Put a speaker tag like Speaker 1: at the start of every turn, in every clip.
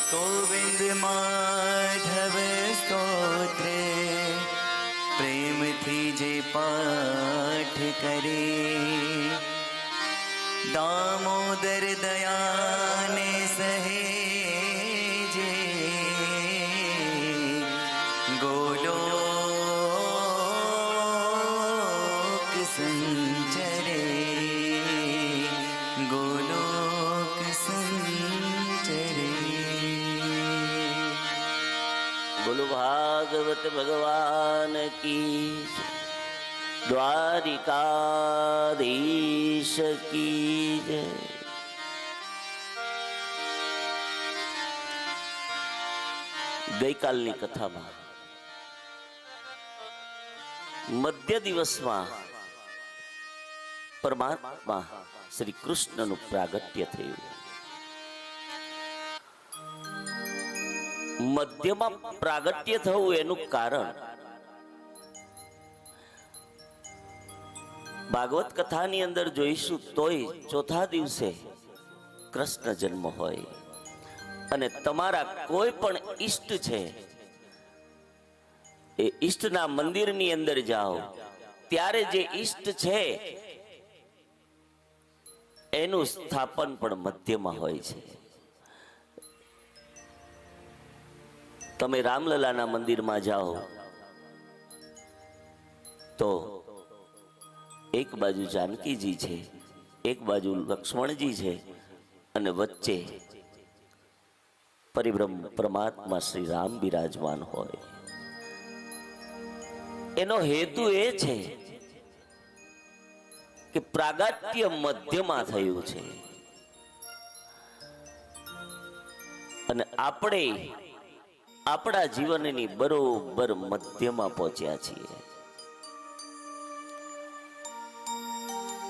Speaker 1: गोविंद माधव स्तोत्रे प्रेम थी जे पाठ करे, दामोदर दयाने सहेजे, गोलोक संचरे, गोलोक संचरे।
Speaker 2: बोलो भागवत भगवान की, द्वारिकाधीश की जय। ગઈકાલની કથામાં મધ્ય દિવસમાં પરમાત્મા શ્રી કૃષ્ણનું પ્રાગટ્ય થયું. મધ્યમાં પ્રાગટ્ય થવું એનું કારણ ભાગવત કથાની અંદર જોઈશું. તોય ચોથા દિવસે કૃષ્ણ જન્મ હોય અને તમારા કોઈ પણ ઈષ્ટ છે એ ઈષ્ટના મંદિરની અંદર જાઓ ત્યારે જે ઈષ્ટ છે એનું સ્થાપન પણ મધ્યમાં હોય છે. તમે રામલલાના મંદિરમાં જાઓ તો એક બાજુ જાનકીજી છે, એક બાજુ લક્ષ્મણજી છે અને વચ્ચે પરિબ્રહ્મ પરમાત્મા શ્રી રામ બિરાજમાન હોય. એનો હેતુ એ છે કે પ્રાગટ્ય મધ્યમાં થયું છે અને આપણે આપણા જીવનની બરોબર મધ્યમાં પહોંચ્યા છીએ.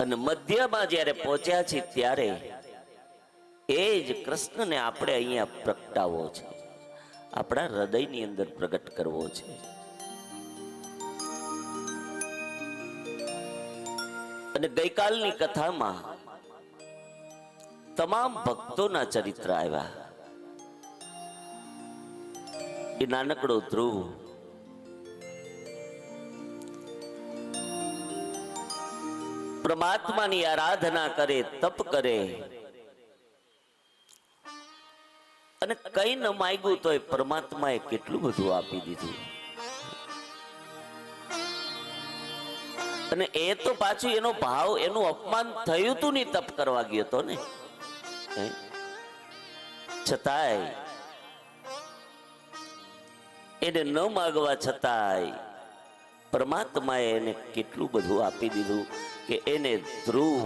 Speaker 2: અને મધ્યમાં જ્યારે પહોંચ્યા છીએ ત્યારે એ જ કૃષ્ણને આપણે અહીંયા પ્રગટાવવો છે, આપણા હૃદયની અંદર પ્રગટ કરવો છે. અને ગઈકાલની કથામાં તમામ ભક્તોના ચરિત્ર આવ્યા. એ નાનકડો ધ્રુવ પરમાત્માની આરાધના કરે, તપ કરે અને કઈ ન માંગ્યું તોય પરમાત્માએ કેટલું બધું આપી દીધું. અને એ તો પાછું એનો ભાવ, એનું અપમાન થયું તું નહીં, તપ કરવા ગયો તો ને, છતાંય એને ન માગવા છતાંય પરમાત્માએ એને કેટલું બધું આપી દીધું કે એને ધ્રુવ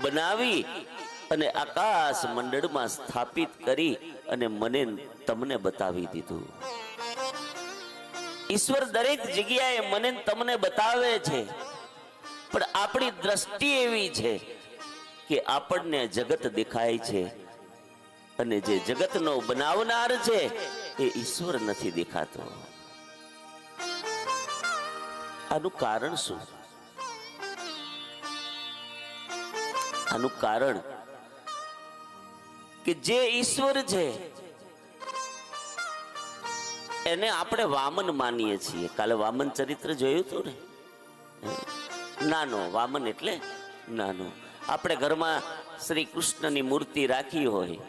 Speaker 2: બનાવી અને આકાશ મંડળમાં સ્થાપિત કરી અને મને તમને બતાવી દીધું. ઈશ્વર દરેક જગ્યાએ મને તમને બતાવે છે, પણ આપણી દ્રષ્ટિ એવી છે કે આપણને જગત દેખાય છે અને જે જગતનો બનાવનાર છે એ ઈશ્વર નથી દેખાતો. આનું કારણ શું? આનું કારણ કે જે ઈશ્વર છે એને આપણે વામન માનીએ છીએ. કાલે વામન ચરિત્ર જોયું હતું ને, નાનો વામન એટલે નાનો. આપણે ઘરમાં શ્રી કૃષ્ણની મૂર્તિ રાખી હોય,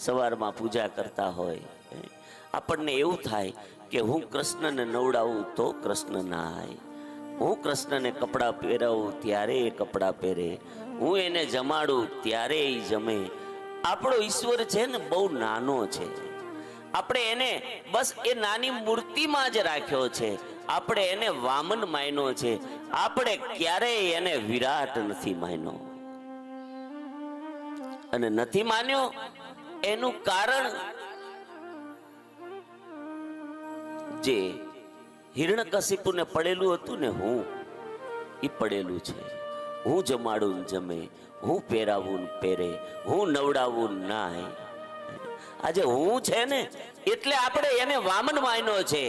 Speaker 2: સવારમાં પૂજા કરતા હોય, આપણને એવું થાય કે હું કૃષ્ણને નવડાવું તો કૃષ્ણ નાય, હું કૃષ્ણને કપડાં પહેરાવું ત્યારે એ કપડાં પહેરે, હું એને જમાડું ત્યારે એ જમે. આપણો ઈશ્વર છે ને બહુ નાનો છે. આપણે એને બસ એ નાની મૂર્તિમાં જ રાખ્યો છે. આપણે એને વામન માન્યો છે. આપણે ક્યારેય એને વિરાટ નથી માન્યો. અને નથી માન્યો એનું કારણ જે હિરણ્યકશિપુને પડેલું હતું ને, હું એ પડેલું છે. હું જમાડું જમે, હું પહેરાવું પહેરે, હું નવડાવું નાય. આજે હું છે ને એટલે આપણે એને વામન માન્યો છે.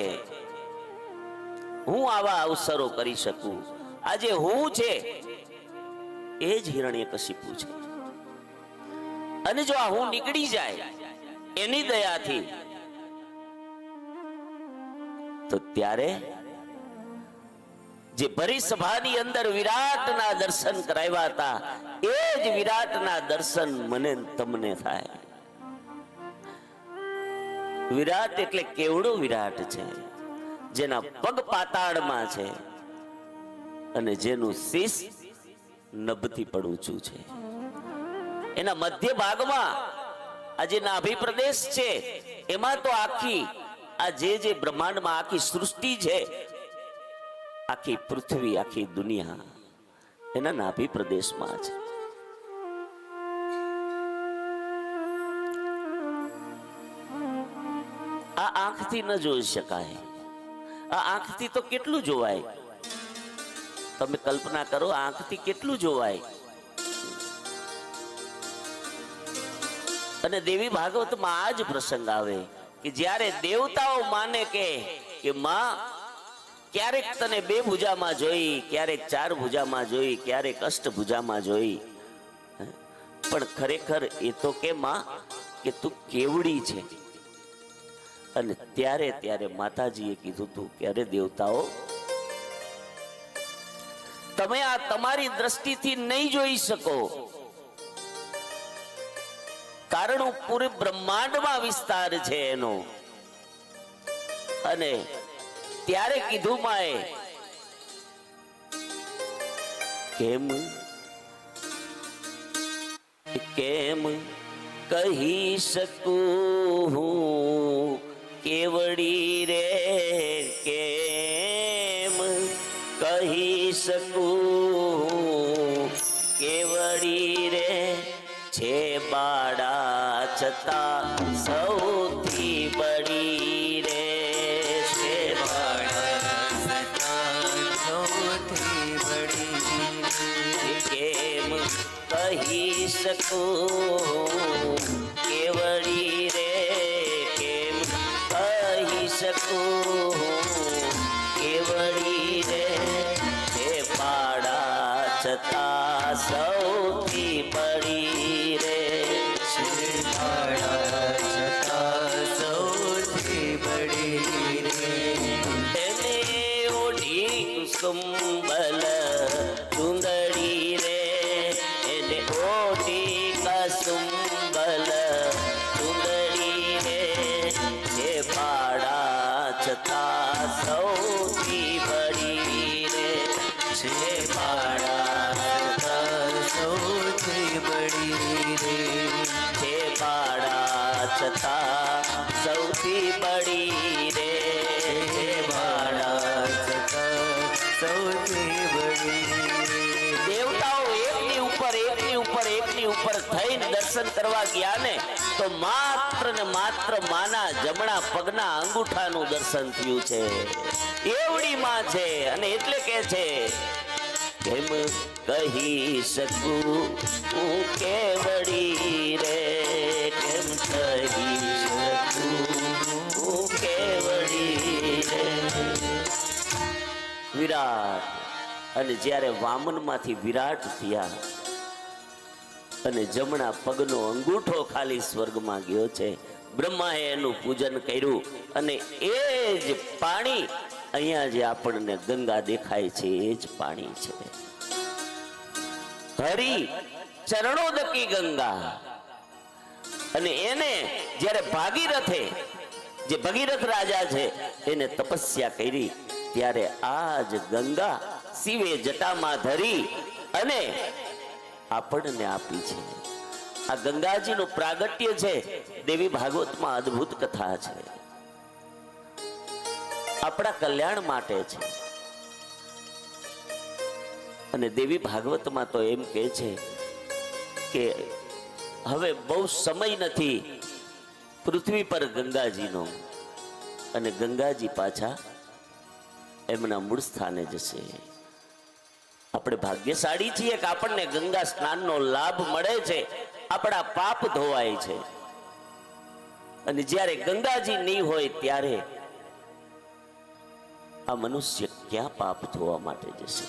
Speaker 2: હું આવા અવસરો કરી શકું. આજે હું છે એ જ હિરણ્યકશિપુ છે. અને જો આ હું નીકળી જાય એની દયાથી. તો ત્યારે જે ભરી સભાની અંદર વિરાટના દર્શન કરાવ્યા હતા, એ જ વિરાટના દર્શન મને તમને થાય. વિરાટ એટલે કેવડો વિરાટ છે, જેના પગ પાતાળમાં છે અને જેનું શીશ નભથી પણ ઊંચું છે. એના મધ્ય ભાગમાં આ જે નાભી પ્રદેશ છે, એમાં તો આખી આ જે બ્રહ્માંડમાં આખી સૃષ્ટિ છે, આખી પૃથ્વી, આખી દુનિયા એના નાભી પ્રદેશમાં છે. આ આંખથી ન જોઈ શકાય. આ આંખથી તો કેટલું જોવાય, તમે કલ્પના કરો, આંખથી કેટલું જોવાય. અને દેવી ભાગવતમાં આ જ પ્રસંગ આવે કે જ્યારે દેવતાઓ માને કે માં ક્યારેક તને 2 ભુજામાં જોઈ, ક્યારેક 4 ભુજામાં જોઈ, ક્યારેક 8 ભુજામાં જોઈ, પણ ખરેખર એ તો કે માં કે તું કેવડી છે. અને ત્યારે માતાજીએ કીધું તું કે અરે દેવતાઓ, તમે આ તમારી દ્રષ્ટિથી નહીં જોઈ શકો, કારણ પૂરે બ્રહ્માંડમાં વિસ્તાર છે એનો. અને ત્યારે કીધું માએ, કેમ કેમ કહી શકું હું કેવડી રે, કેમ કહી શકું કેવડી રે, છે બાળા છતાં સૌથી બડી રે, છે બાળા
Speaker 1: સૌથી બડી.
Speaker 2: કેમ કહી શકું કેવડી રે, કેમ કહી શકું કેવડી રે, છે બાળા છતાં સૌથી બડી રે,
Speaker 1: છે બાળા છતાં સૌથી બડી રે.
Speaker 2: એને ઓઢી કુસુંબલ ચુંદડી રે, એને ઓઢી કસુંબલ ચુંદડી રે, જે બાળા છતાં સૌથી બડી રે,
Speaker 1: છે બાળા છતાં સૌથી બડી રે.
Speaker 2: જે બાળા છતાં સૌથી બડી રે,
Speaker 1: છે બાળા છતાં સૌથી બડી રે.
Speaker 2: દેવતાઓ એકની ઉપર થઈને દર્શન કરવા ગયા ને, તો માત્ર ને માત્ર માના જમણા પગના અંગૂઠાનું દર્શન થયું છે. એવડી માં છે. અને એટલે કે છે, કેમ કહી શકું હું કેવડી રે, કેમ કહી શકું હું કેવડી રે. વિરાટ. અને જ્યારે વામનમાંથી વિરાટ થયા અને જમણા પગનો અંગૂઠો ખાલી સ્વર્ગમાં ગયો છે, બ્રહ્માએ એનું પૂજન કર્યું. અને એ જ પાણી અહીંયા જે આપણને ગંગા દેખાય છે, એ જ પાણી છે. હરિ ચરણોદકી ગંગા. અને એને જ્યારે ભાગીરથે, જે ભગીરથ રાજા છે, એને તપસ્યા કરી, ત્યારે આ જ ગંગા શિવે જટામાં ધરી અને આપણને આપી છે. આ ગંગાજીનું પ્રાગટ્ય છે, દેવી ભાગવતમાં અદ્ભુત કથા છે, આપણા કલ્યાણ માટે છે. અને દેવી ભાગવતમાં તો એમ કહે છે કે હવે બહુ સમય નથી પૃથ્વી પર ગંગાજીનો, અને ગંગાજી પાછા એમના મૂળ સ્થાને જશે. આપણે ભાગ્યશાળી છીએ કે આપણને ગંગા સ્નાનનો લાભ મળે છે, આપણા પાપ ધોવાય છે. અને જ્યારે ગંગાજી નહીં હોય ત્યારે આ મનુષ્ય ક્યાં પાપ ધોવા માટે જશે?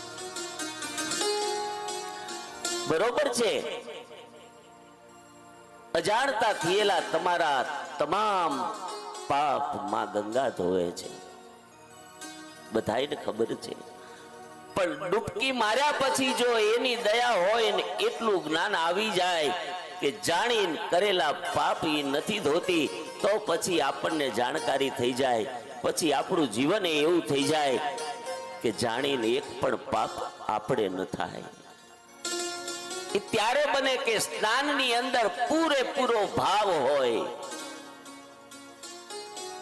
Speaker 2: બરોબર છે, અજાણતા થયેલા તમારા તમામ પાપ માં ગંગા ધોવે છે, બધાને ખબર છે. પણ ડૂબકી માર્યા પછી જો એની દયા હોય ને એટલું જ્ઞાન આવી જાય કે જાણીને કરેલા પાપ એ નથી ધોતી, તો પછી આપણને જાણકારી થઈ જાય, પછી આપણું જીવન એવું થઈ જાય કે જાણીને એક પણ પાપ આપણે ન થાય. એ ત્યારે બને કે સ્નાનની અંદર પૂરેપૂરો ભાવ હોય,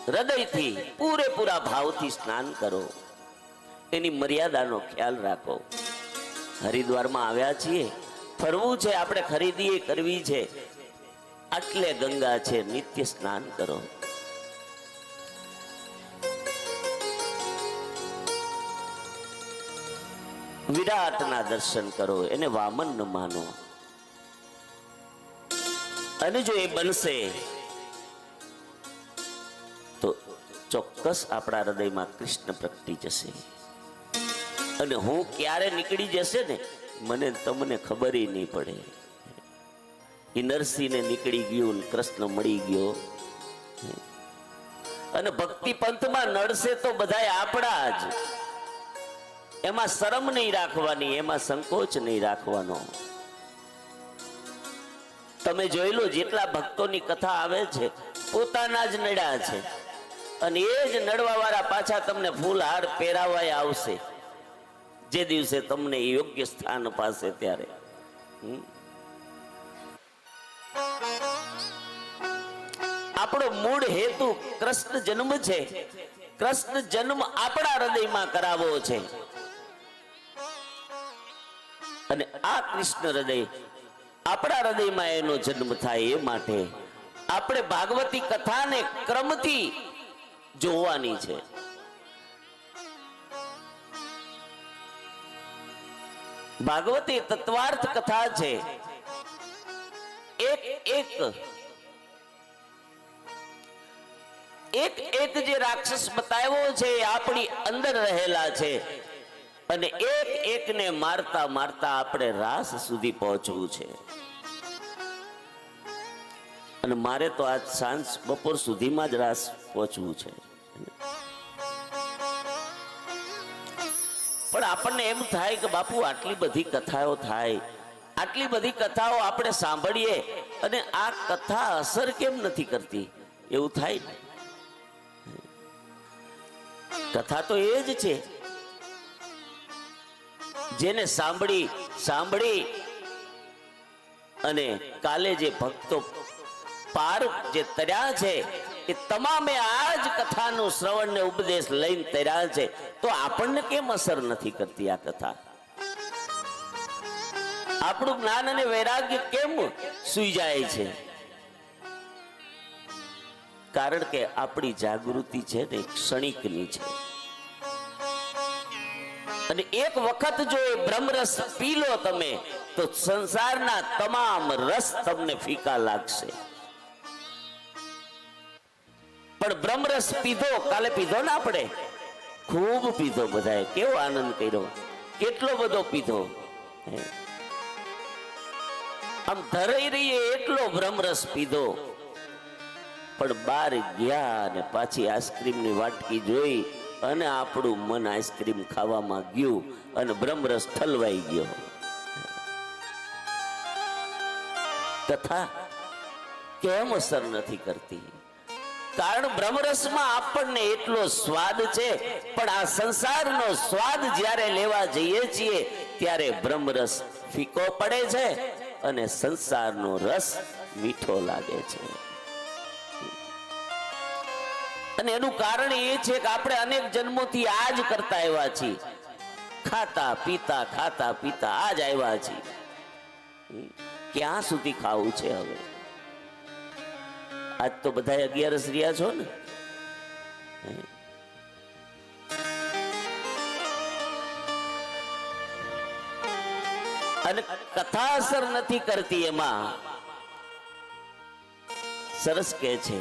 Speaker 2: હૃદયથી પૂરેપૂરા ભાવથી સ્નાન કરો, એની મર્યાદાનો ખ્યાલ રાખો. હરિદ્વારમાં આવ્યા છીએ, ફરવું છે, આપણે ખરીદી કરવી છે, આટલે ગંગા છે, નિત્ય સ્નાન કરો. વિરાટના દર્શન કરો, એને વામન ન માનો. અને જો એ બનશે તો ચોક્કસ આપણા હૃદયમાં કૃષ્ણ પ્રગટી જશે. અને હું ક્યારે નીકળી જશે ને મને તમને ખબર નહીં પડે. એ નરસિંહને નીકળી ગયું, કૃષ્ણ મળી ગયો. અને ભક્તિ પંથમાં નડશે તો બધાય આપણા જ. એમાં શરમ નહીં રાખવાની, એમાં સંકોચ નહીં રાખવાનો. તમે જોઈ લો, જેટલા ભક્તોની કથા આવે છે પોતાના જ નડ્યા છે, અને એ જ નડવા વાળા પાછા તમને ફૂલ હાર પહેરાવાય આવશે જે દિવસે તમને યોગ્ય સ્થાન પાસે ત્યારે. આપણો મૂળ હેતુ કૃષ્ણ જન્મ છે. કૃષ્ણ જન્મ આપણા હૃદયમાં કરાવવો છે. અને આ કૃષ્ણ હૃદય આપણા હૃદયમાં એનો જન્મ થાય એ માટે આપણે ભાગવતી કથાને ક્રમથી જોવાની છે. ભાગવતી તત્વાર્થ કથા છે. એક જે રાક્ષસ બતાવ્યો છે એ આપણી અંદર રહેલા છે, અને એક ને મારતા મારતા આપણે રાસ સુધી પહોંચવું છે. અને મારે તો આજ સાંજ બપોર સુધીમાં જ રાસ પહોંચવું છે. પણ આપણને એમ થાય કે બાપુ આટલી બધી કથાઓ થાય, આટલી બધી કથાઓ આપણે સાંભળીએ અને આ કથા અસર કેમ નથી કરતી, એવું થાય ને. કથા તો એ જ છે જેને સાંભળી અને કાલે જે ભક્તો પાર જે તર્યા છે એ તમામે આ જ કથાનું શ્રવણ ને ઉપદેશ લઈને તર્યા છે. તો આપણને કેમ અસર નથી કરતી આ કથા? આપણું જ્ઞાન અને વૈરાગ્ય કેમ સુઈ જાય છે? કારણ કે આપણી જાગૃતિ છે ને ક્ષણિકની છે. અને એક વખત જો એ બ્રહ્મરસ પી લો તમે તો સંસારના તમામ રસ તમને ફીકા લાગશે. પણ બ્રહ્મરસ પીધો, કાલે પીધો ને આપણે, ખૂબ પીધો, બધાએ કેવો આનંદ કર્યો, કેટલો બધો પીધો. આમ ધરાઈ રહીએ એટલો બ્રહ્મરસ પીધો. પણ બહાર ગયા અને પાછી આઈસ્ક્રીમની વાટકી જોઈ અને આપણું મન આઈસ્ક્રીમ ખાવામાં ગયું અને બ્રહ્મરસ ઠલવાઈ ગયો. કથા કેમ અસર નથી કરતી? કારણ બ્રહ્મરસમાં આપણને એટલો સ્વાદ છે, પણ આ સંસારનો સ્વાદ જ્યારે લેવા જઈએ છીએ ત્યારે બ્રહ્મરસ ફીકો પડે છે અને સંસારનો રસ મીઠો લાગે છે. અને એનું કારણ એ છે કે આપણે અનેક જન્મોથી આ જ કરતા આવ્યા છીએ. ખાતા પીતા આ જ આવ્યા છીએ. ક્યાં સુધી ખાવું છે હવે? આજ તો બધા 11 રહ્યા છો ને. અને કથા અસર નથી કરતી. એમાં સરસ કહે છે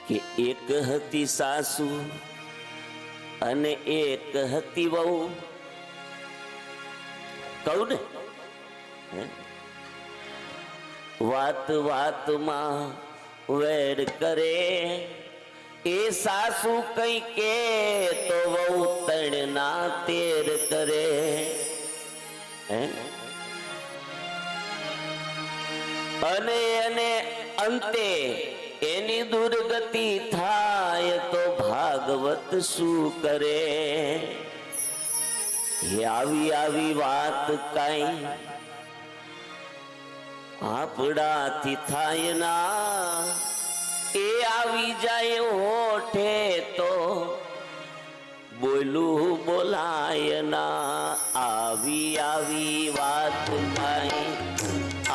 Speaker 2: કે એક હતી સાસુ અને એક હતી વહુ. કહું ને, વાત વાતમાં વેર કરે, એ સાસુ કઈ કે તો વહુ તણના તેર કરે. હે? અને એને અંતે એની દુર્ગતિ થાય તો ભાગવત શું કરે? એ આવી આવી વાત કાઈ આપણાથી થાય ના, એ આવી જાય હોઠે તો બોલું બોલાય ના. આવી આવી વાત કાઈ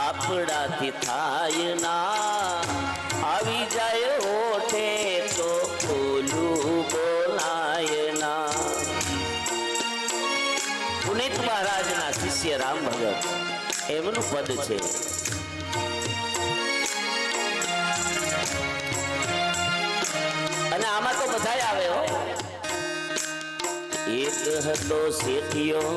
Speaker 2: આપણાથી થાય ના, આવી જાય હોઠે તો બોલું બોલાય ના. પુનિત મહારાજના શિષ્ય રામ ભગત એમનું પદ છે. અને આમાં તો બધાય આવે હો. એક હતો શેઠિયો,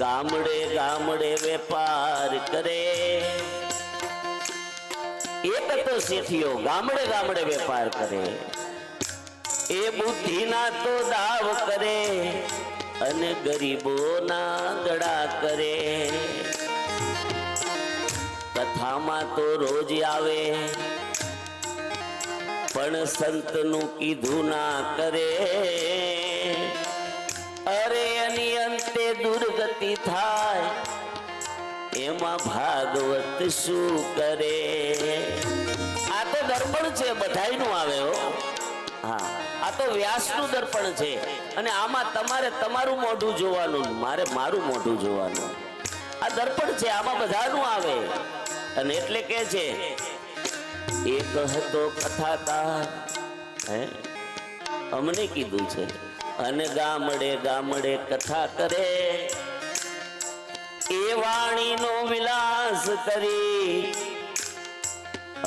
Speaker 2: ગામડે ગામડે વેપાર કરે. એક હતો શેઠિયો, ગામડે ગામડે વેપાર કરે. એ બુદ્ધિના તો દાવ કરે અને ગરીબોના ગળા કરે. કથામાં તો રોજ આવે પણ સંતનું કીધું ના કરે. અરે એની અંતે દુર્ગતિ થાય, એમાં ભાગવત શું કરે? આ તો દર્પણ છે, બધાયનું આવે હો. હા, આ તો વ્યાસનું દર્પણ છે. અને આમાં તમારે તમારું મોઢું જોવાનું, મારે મારું મોઢું જોવાનું. આ દર્પણ છે, આમાં બધાનું આવે. અને એટલે કે છે, એક હતો કથાકાર, હે અમને કીધું છે, અને ગામડે ગામડે કથા કરે. એ વાણીનો વિલાસ કરી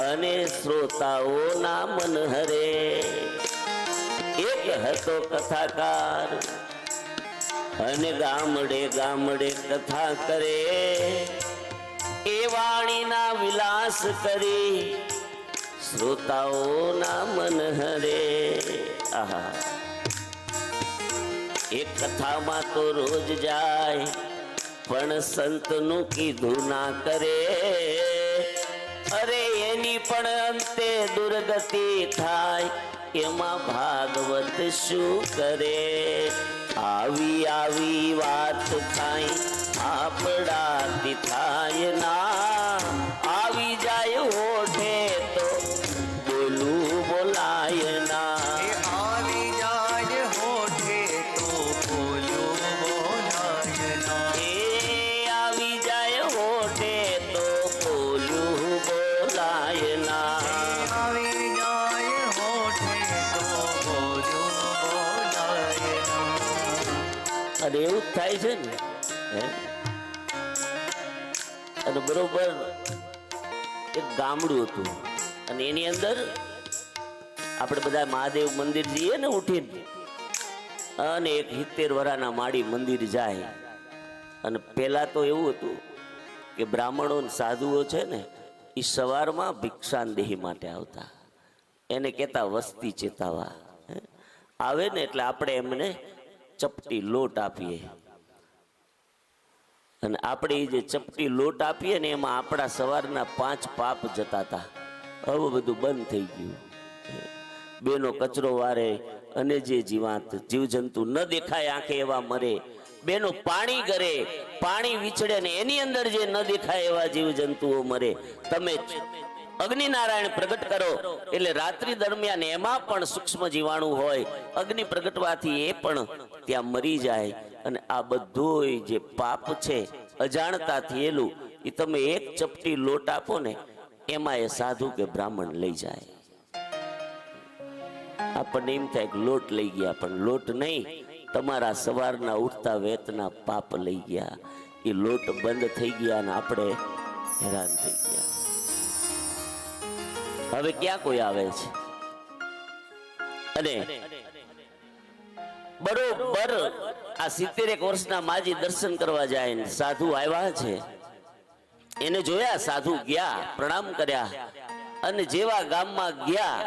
Speaker 2: અને શ્રોતાઓના મન હરે. એક હતો કથાકાર અને ગામડે ગામડે કથા કરે. એ વાણીના વિલાસ કરી શ્રોતાઓના મન હરે. આહા, એક કથામાં તો રોજ જાય પણ સંતનું કીધું ના કરે. અરે એની પણ અંતે દુર્ગતિ થાય, એમાં ભાગવત શું કરે? આવી આવી વાત થાય આપણાથી થાય ના, આવી જાય હોઠે તો બોલું બોલાય ના.
Speaker 1: આવી જાય હોઠે તો બોલ્યું બોલાય ના.
Speaker 2: એ આવી જાય હોઠે તો બોલું બોલાય ના.
Speaker 1: આવી જાય હોઠે તો બોલ્યું બોલાય ના.
Speaker 2: અને એવું જ થાય છે ને. હે? અને બરોબર એક ગામડું હતું અને એની અંદર આપણે બધા મહાદેવ મંદિર જઈએ ને ઉઠીને, અને એક 70 વર્ષના માળી મંદિર જાય. અને પેલા તો એવું હતું કે બ્રાહ્મણો ને સાધુઓ છે ને, એ સવારમાં ભિક્ષાનદેહી માટે આવતા. એને કહેતા વસ્તી ચેતાવા. આવે ને એટલે આપણે એમને ચપટી લોટ આપીએ. અને આપણે જે ચપટી લોટ આપીએ ને એમાં આપણા સવારના 5 પાપ જતા હતા. હવે બધું બંધ થઈ ગયું. બેનો કચરો વારે અને જે જીવાત જીવજંતુ ન દેખાય આંખે એવા મરે. બેનો પાણી કરે, પાણી વિછડે ને એની અંદર જે ન દેખાય એવા જીવજંતુઓ મરે. તમે અગ્નિનારાયણ પ્રગટ કરો એટલે રાત્રિ દરમિયાન એમાં પણ સૂક્ષ્મ જીવાણુ હોય, અગ્નિ પ્રગટવાથી એ પણ ત્યાં મરી જાય. અને આ બધું જે પાપ છે અજાણતા થયેલું, એ તમે એક ચપટી લોટ આપો ને એમાં એ સાધુ કે બ્રાહ્મણ લઈ જાય. આપણને એમ થાય કે લોટ લઈ ગયા, પણ લોટ નહીં, તમારા સવારના ઉઠતા વેતના પાપ લઈ ગયા. એ લોટ બંધ થઈ ગયા અને આપણે હેરાન થઈ ગયા. હવે ક્યાં કોઈ આવે છે? અને બરોબર આ 70 વર્ષના માજી દર્શન કરવા જાય ને સાધુ આવ્યા છે. એને જોયા, સાધુ ગયા, પ્રણામ કર્યા, અને જેવા ગામમાં ગયા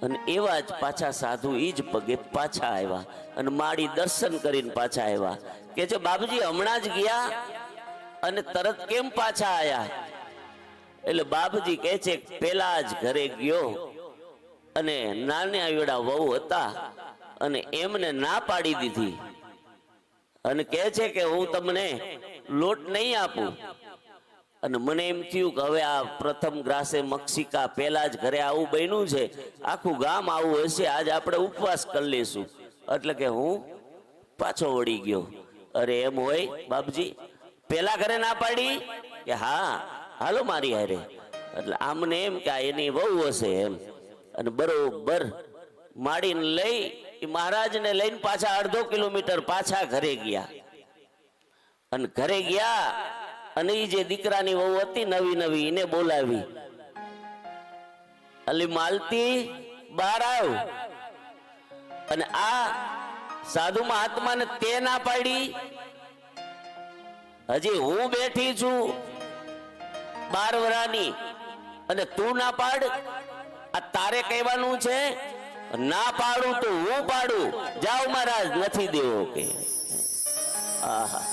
Speaker 2: અને એવા જ પાછા સાધુ ઈ જ પગે પાછા આવ્યા અને માડી દર્શન કરીને પાછા આવ્યા. કે છે બાબુજી હમણાં જ ગયા અને તરત કેમ પાછા આયા? એટલે બાબુજી કહે છે પેલા જ ઘરે ગયો અને નાના એવડા વહુ હતા અને એમને ના પાડી દીધી અને કહે છે કે હું તમને લોટ નહીં આપું. અને મને એમ થયું કે હવે આ પ્રથમ ગ્રાસે મક્ષિકા પેલા જ ઘરે આવું બન્યું છે, આખું ગામ આવું હશે, આજ આપણે ઉપવાસ કરી લઈશું. એટલે કે હું પાછો વળી ગયો. અરે એમ હોય બાપજી? પેલા ઘરે ના પાડી કે હા હાલો મારી હારે. એટલે આમને એમ કે એની વહુ હશે એમ. અને બરોબર માડીને લઈ મહારાજને લઈને પાછા અડધો કિલોમીટર પાછા ઘરે ગયા. અને ઘરે ગયા અને ઈ જે દીકરાની વહુ હતી નવી નવી એને બોલાવી, અલી માલતી બહાર આવ. અને આ સાધુ મહાત્માને તે ના પાડી, હજી હું બેઠી છું 12 વર્ષની અને તું ના પાડ? આ તારે કહેવાનું છે? ના પાડું તો હું પાડું. જાઓ મહારાજ, નથી દેવો કે. આહા.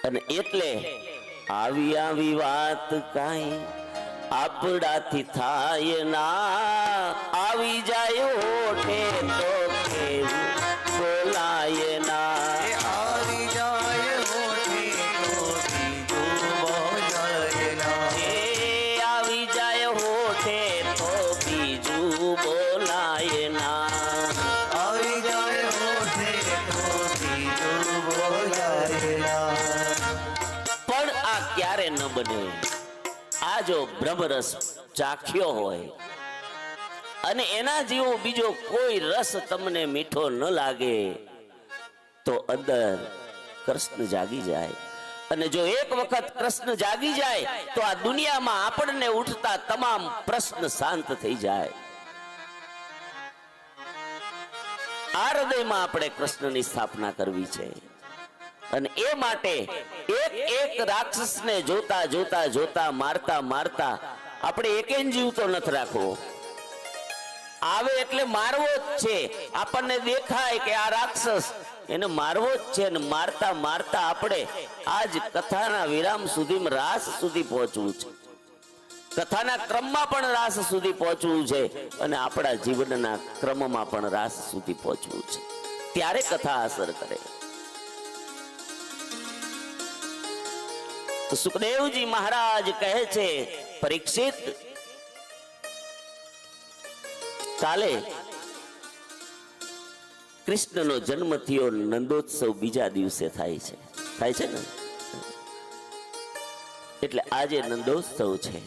Speaker 2: અને એટલે આવી આવી વાત કાંઈ આપણાથી થાય ના, આવી જાય હોઠે તો કેવું બોલાય ના.
Speaker 1: એ આવી જાય હોઠે તો બીજું બોલાય ના.
Speaker 2: એ આવી જાય હોઠે તો બીજું બોલાય ના.
Speaker 1: આવી જાય હોઠે તો બીજું બોલાય ના.
Speaker 2: પણ આ ક્યારે ન બને? આ જો બ્રહ્મરસ ચાખ્યો હોય અને એના જેવો બીજો કોઈ રસ તમને મીઠો ન લાગે તો અંદર કૃષ્ણ જાગી જાય. અને જો એક વખત કૃષ્ણ જાગી જાય તો આ દુનિયામાં આપણને ઉઠતા તમામ પ્રશ્ન શાંત થઈ જાય. આ હૃદયમાં આપણે કૃષ્ણની સ્થાપના કરવી છે. અને એ માટે એક એક રાક્ષસને જોતા જોતા જોતા મારતા મારતા આપણે એકેય જીવ તો નથી રાખવો. આવે એટલે મારવો જ છે. આપણને દેખાય કે આ રાક્ષસ, એને મારવો જ છે. ને મારતા મારતા આપણે આજ કથાના વિરામ સુધીમાં રાસ સુધી પહોંચવું છે. કથાના ક્રમમાં પણ રાસ સુધી પહોંચવું છે અને આપણા જીવનના ક્રમમાં પણ રાસ સુધી પહોંચવું છે. ત્યારે કથા અસર કરે. તો સુખદેવજી મહારાજ કહે છે, પરીક્ષિત, કાલે કૃષ્ણનો જન્મ થયો, નંદોત્સવ બીજા દિવસે થાય છે ને? એટલે આજે નંદોત્સવ છે.